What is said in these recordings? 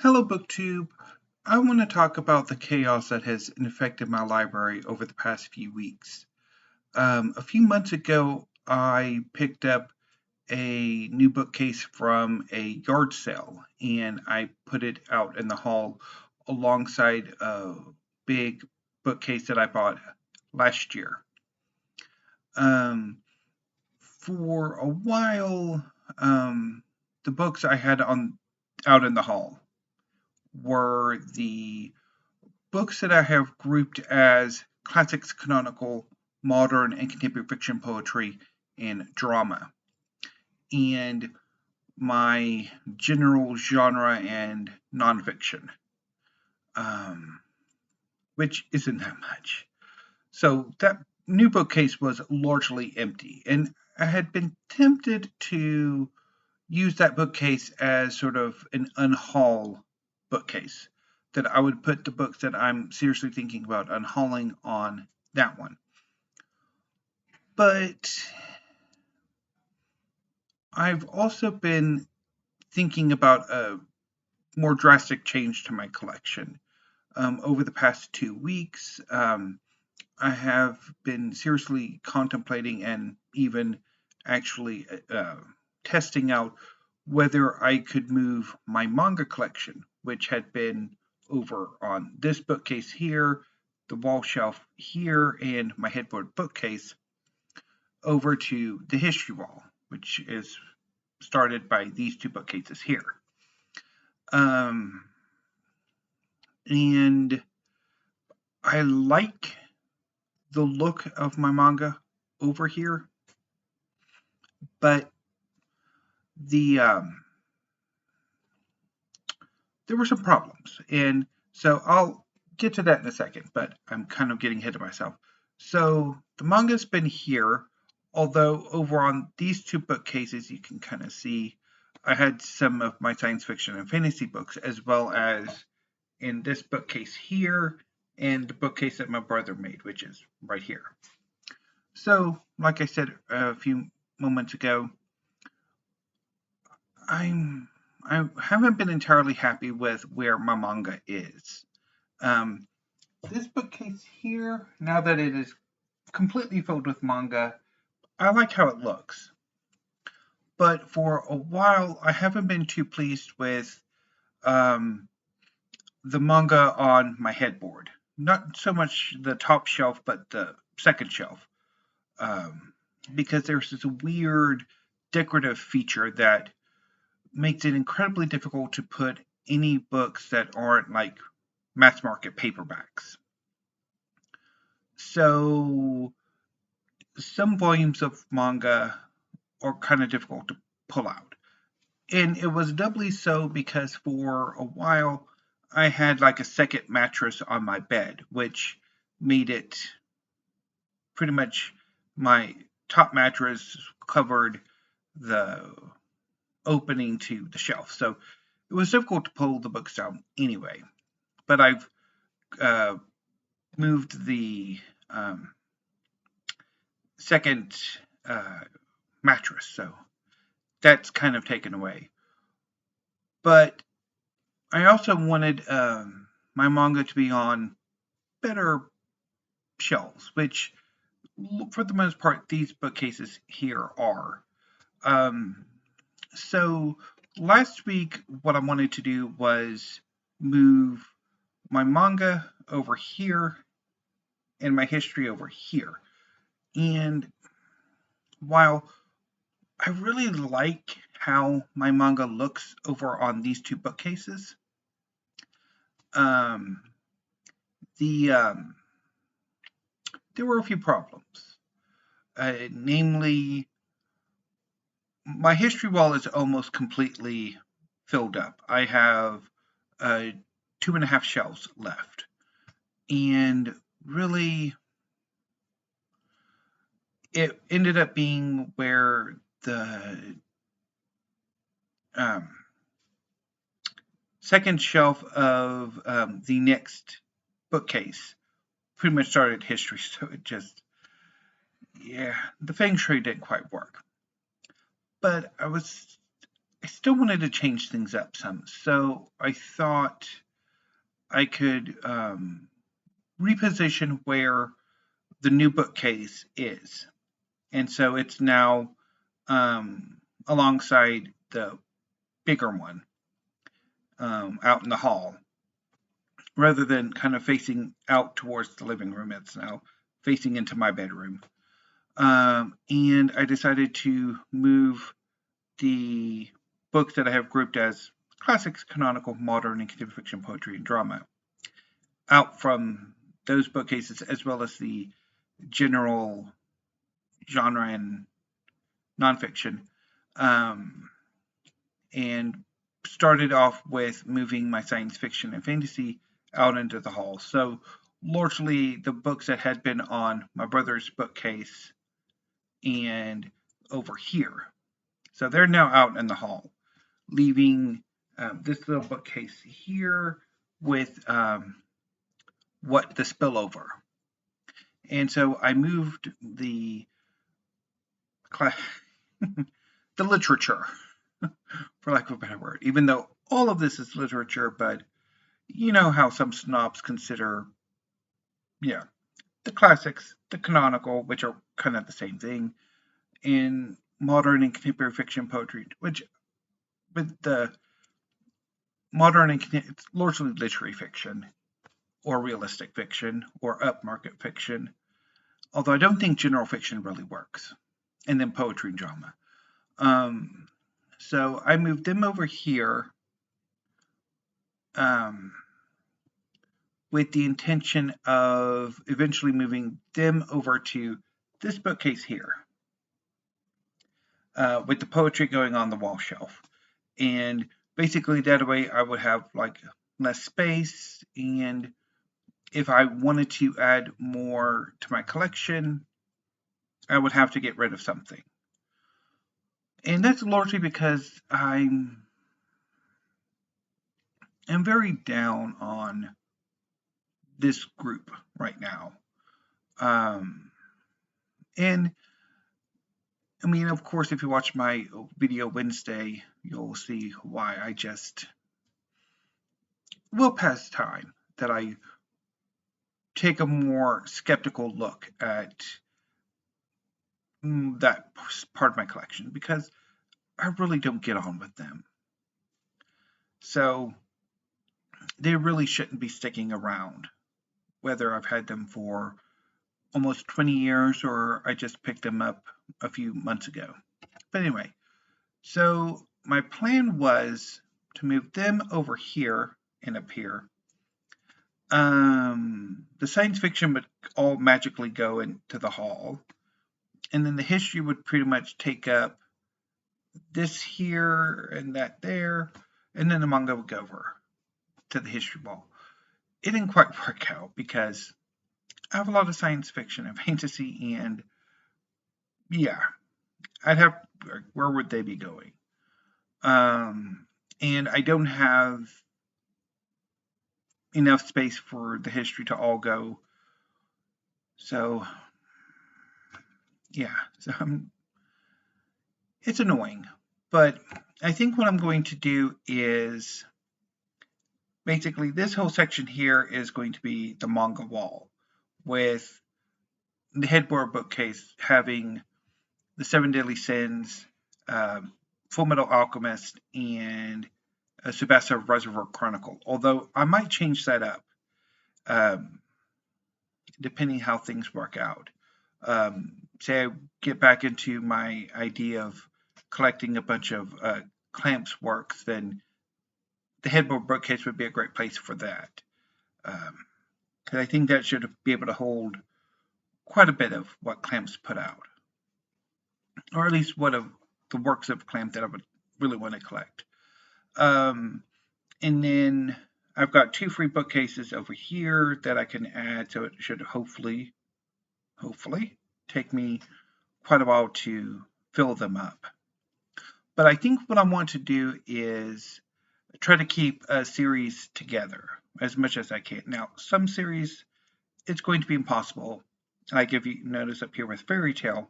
Hello, BookTube. I want to talk about the chaos that has infected my library over the past few weeks. A few months ago, I picked up a new bookcase from a yard sale and I put it out in the hall alongside a big bookcase that I bought last year. Um, for a while, the books I had on out in the hall were the books that I have grouped as classics, canonical, modern, and contemporary fiction, poetry, and drama. And my general genre and nonfiction, um, which isn't that much. So that new bookcase was largely empty, and I had been tempted to use that bookcase as sort of an unhaul bookcase, that I would put the books that I'm seriously thinking about unhauling on that one. But I've also been thinking about a more drastic change to my collection. Over the past 2 weeks, I have been seriously contemplating and even actually testing out whether I could move my manga collection, which had been over on this bookcase here, the wall shelf here, and my headboard bookcase, over to the history wall, which is started by these two bookcases here. Um, and I like the look of my manga over here, but the there were some problems, and so I'll get to that in a second. But I'm kind of getting ahead of myself. So the manga's been here, although over on these two bookcases you can kind of see I had some of my science fiction and fantasy books, as well as in this bookcase here and the bookcase that my brother made, which is right here. So, like I said a few moments ago, I haven't been entirely happy with where my manga is. Um, this bookcase here, now that it is completely filled with manga, I like how it looks. But for a while, I haven't been too pleased with um, the manga on my headboard. Not so much the top shelf, but the second shelf. Because there's this weird decorative feature that makes it incredibly difficult to put any books that aren't like mass market paperbacks. So some volumes of manga are kind of difficult to pull out. And it was doubly so because for a while I had like a second mattress on my bed, which made it pretty much my top mattress covered the opening to the shelf. So it was difficult to pull the books down anyway. But I've uh, moved the second uh, mattress, so that's kind of taken away. But I also wanted my manga to be on better shelves, which for the most part these bookcases here are. Um, so last week, what I wanted to do was move my manga over here and my history over here. And while I really like how my manga looks over on these two bookcases, um, the there were a few problems. Namely, my history wall is almost completely filled up. I have uh, 2.5 shelves left, and really, it ended up being where the um, second shelf of the next bookcase pretty much started history, so it just, yeah, the feng shui didn't quite work. But I was I still wanted to change things up some. So I thought I could reposition where the new bookcase is. And so it's now alongside the bigger one out in the hall. Rather than kind of facing out towards the living room, it's now facing into my bedroom. And I decided to move the books that I have grouped as classics, canonical, modern, and contemporary fiction, poetry, and drama out from those bookcases, as well as the general genre and nonfiction. And started off with moving my science fiction and fantasy out into the hall. So largely the books that had been on my brother's bookcase and over here. So they're now out in the hall, leaving this little bookcase here with what the spillover. And so I moved the the literature, for lack of a better word, even though all of this is literature, but you know how some snobs consider, the classics, the canonical, which are kind of the same thing, and modern and contemporary fiction poetry, which with the modern and it's largely literary fiction or realistic fiction or upmarket fiction, although I don't think general fiction really works, and then poetry and drama. So I moved them over here with the intention of eventually moving them over to this bookcase here, with the poetry going on the wall shelf. And basically that way I would have like less space, and if I wanted to add more to my collection, I would have to get rid of something. And that's largely because I'm very down on this group right now. And I mean, of course, if you watch my video Wednesday, you'll see why I just will pass time that I take a more skeptical look at that part of my collection, because I really don't get on with them. So they really shouldn't be sticking around, whether I've had them for almost 20 years or I just picked them up a few months ago. But anyway, so my plan was to move them over here and up here. The science fiction would all magically go into the hall, and then the history would pretty much take up this here and that there, and then the manga would go over to the history wall. It didn't quite work out because I have a lot of science fiction and fantasy, and yeah, I'd have, where would they be going? And I don't have enough space for the history to all go. So yeah, so it's annoying, but I think what I'm going to do is basically this whole section here is going to be the manga wall, with the headboard bookcase having the Seven Deadly Sins, Full Metal Alchemist, and Tsubasa Reservoir Chronicle. Although I might change that up, depending how things work out. Say I get back into my idea of collecting a bunch of Clamps works, then the headboard bookcase would be a great place for that. Because I think that should be able to hold quite a bit of what Clamps put out, or at least what of the works of Clamp that I would really want to collect. And then I've got 2 free bookcases over here that I can add, so it should hopefully take me quite a while to fill them up. But I think what I want to do is try to keep a series together as much as I can. Now, some series, it's going to be impossible. Like if you notice up here with Fairy Tail,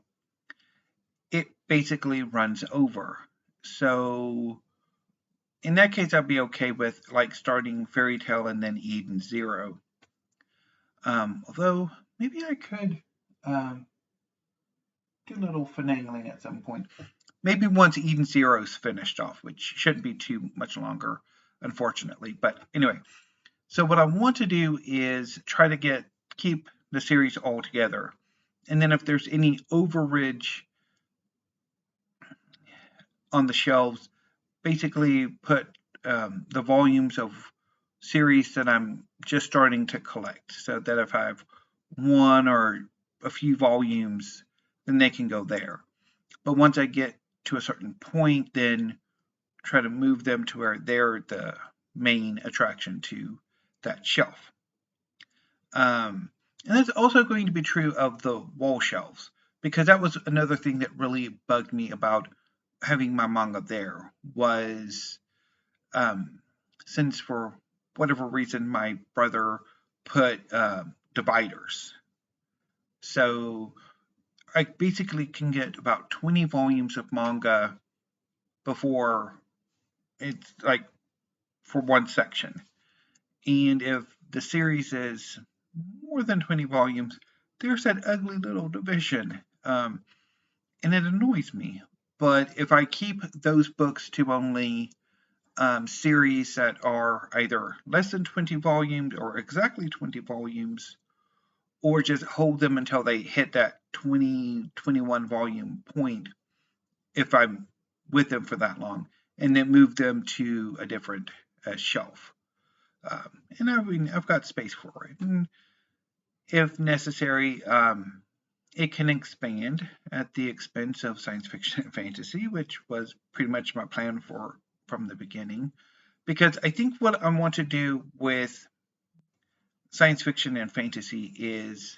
it basically runs over. So in that case, I'd be okay with like starting Fairy Tail and then Eden Zero. Although maybe I could do a little finagling at some point. Maybe once Eden Zero is finished off, which shouldn't be too much longer, unfortunately. But anyway, so what I want to do is try to keep the series all together. And then if there's any overage on the shelves, basically put the volumes of series that I'm just starting to collect, so that if I have one or a few volumes, then they can go there. But once I get to a certain point, then try to move them to where they're the main attraction to that shelf. And that's also going to be true of the wall shelves, because that was another thing that really bugged me about having my manga there, was since for whatever reason my brother put dividers. So I basically can get about 20 volumes of manga before it's like for one section. And if the series is more than 20 volumes, there's that ugly little division. And it annoys me. But if I keep those books to only series that are either less than 20 volumes or exactly 20 volumes, or just hold them until they hit that 21 volume point, if I'm with them for that long, and then move them to a different shelf. And I mean, I've got space for it. And if necessary, it can expand at the expense of science fiction and fantasy, which was pretty much my plan from the beginning. Because I think what I want to do with science fiction and fantasy is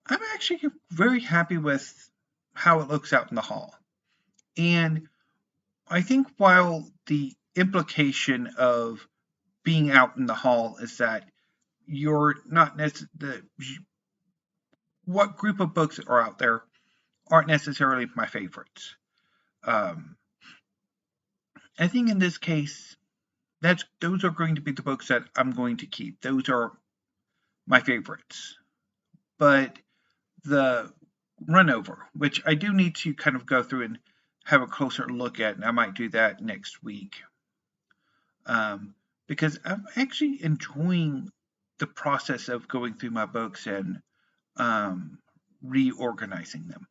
I'm actually very happy with how it looks out in the hall. And I think while the implication of being out in the hall is that you're not necessarily, what group of books are out there aren't necessarily my favorites. I think in this case, those are going to be the books that I'm going to keep. Those are my favorites. But the runover, which I do need to kind of go through and have a closer look at, and I might do that next week. Because I'm actually enjoying the process of going through my books and reorganizing them.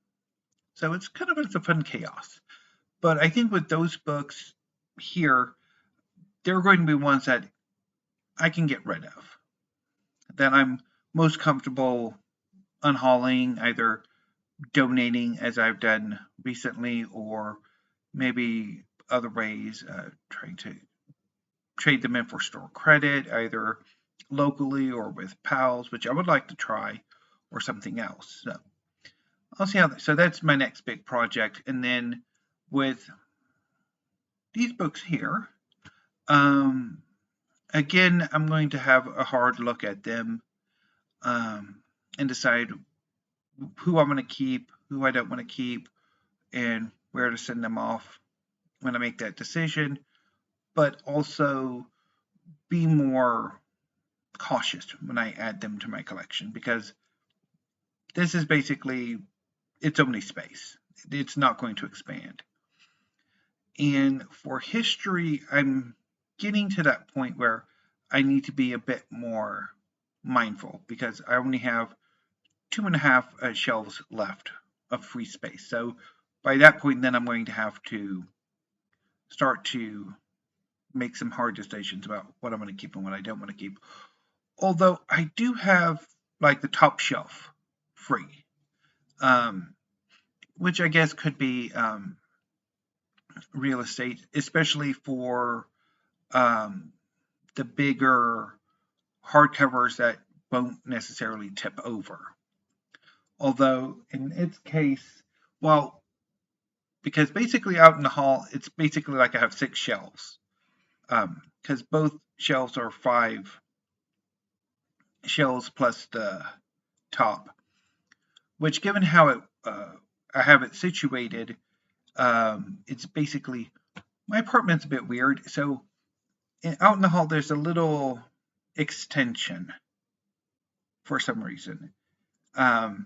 So it's kind of a fun chaos. But I think with those books here, they're going to be ones that I can get rid of, that I'm most comfortable unhauling, either donating as I've done recently, or maybe other ways, trying to trade them in for store credit, either locally or with pals, which I would like to try, or something else. So I'll see how so that's my next big project. And then with these books here, again, I'm going to have a hard look at them and decide who I want to keep, who I don't want to keep, and where to send them off when I make that decision, but also be more cautious when I add them to my collection, because this is basically its only space. It's not going to expand. And for history, I'm getting to that point where I need to be a bit more mindful, because I only have 2.5 shelves left of free space. So by that point, then I'm going to have to start to make some hard decisions about what I'm going to keep and what I don't want to keep. Although I do have like the top shelf free, which I guess could be real estate, especially for the bigger hardcovers that won't necessarily tip over. Although in its case, well, because basically out in the hall, it's basically like I have 6 shelves, because both shelves are 5 shelves plus the top, which, given how I have it situated, it's basically my apartment's a bit weird. So out in the hall, there's a little extension for some reason. And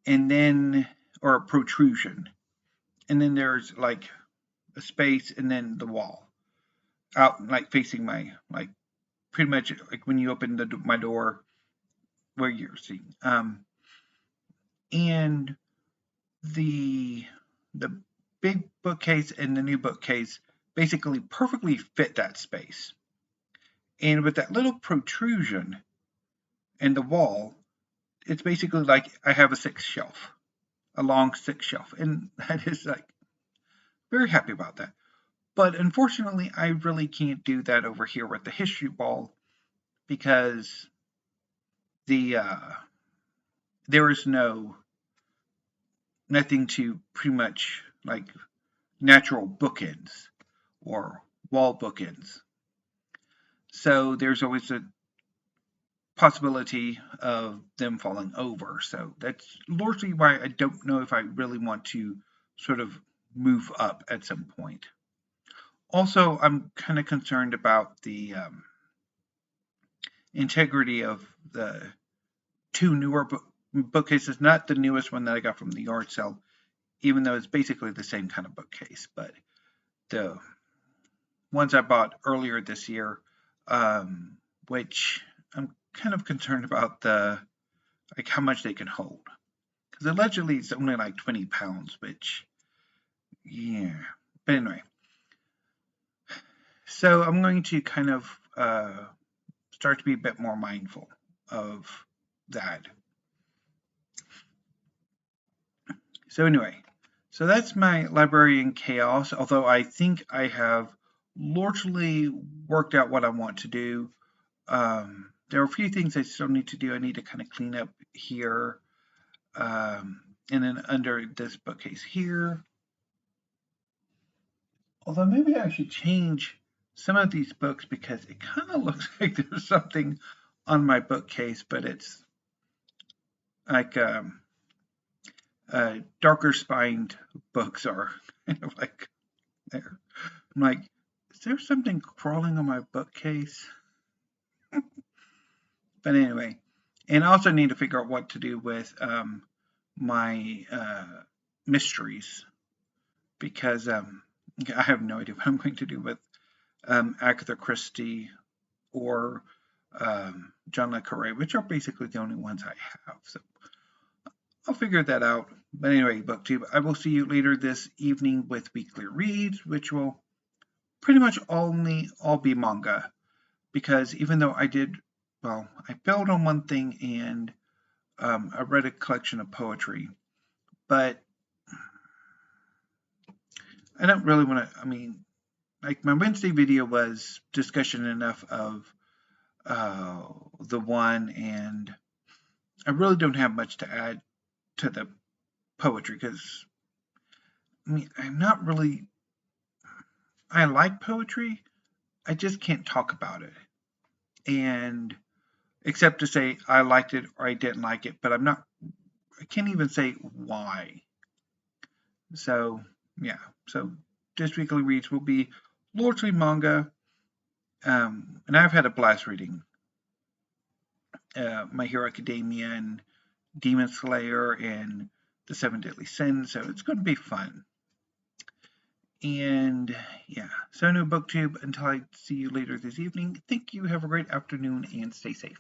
then, or a protrusion. And then there's like a space and then the wall out, like facing my, like pretty much like when you open my door where you're seeing. And the big bookcase and the new bookcase basically perfectly fit that space. And with that little protrusion in the wall, it's basically like I have a sixth shelf, a long sixth shelf. And that is like very happy about that. But unfortunately, I really can't do that over here with the history wall because there is nothing to pretty much like natural bookends or wall bookends. So there's always a possibility of them falling over. So that's largely why I don't know if I really want to sort of move up at some point. Also, I'm kind of concerned about the integrity of the two newer bookcases, not the newest one that I got from the yard sale, even though it's basically the same kind of bookcase, but the ones I bought earlier this year, which I'm kind of concerned about like how much they can hold. Because allegedly it's only like 20 pounds, which, yeah. But anyway, so I'm going to kind of start to be a bit more mindful of that. So anyway, so that's my library in chaos, although I think I have largely worked out what I want to do. There are a few things I still need to do. I need to kind of clean up here. And then under this bookcase here. Although maybe I should change some of these books because it kind of looks like there's something on my bookcase, but it's like darker spined books are kind of like there. I'm like, is there something crawling on my bookcase? But anyway, and I also need to figure out what to do with my mysteries because I have no idea what I'm going to do with Agatha Christie or John le Carré, which are basically the only ones I have. So I'll figure that out. But anyway, BookTube, I will see you later this evening with weekly reads, which will pretty much only all be manga. Because even though I failed on one thing and I read a collection of poetry, but I don't really want to, like my Wednesday video was discussion enough of the one, and I really don't have much to add to the poetry because I'm not really, I like poetry, I just can't talk about it, and except to say I liked it or I didn't like it, but I can't even say why. So yeah, so this weekly reads will be largely manga, and I've had a blast reading My Hero Academia and Demon Slayer and The Seven Deadly Sins, so it's going to be fun. And yeah, so no BookTube, until I see you later this evening, thank you, have a great afternoon, and stay safe.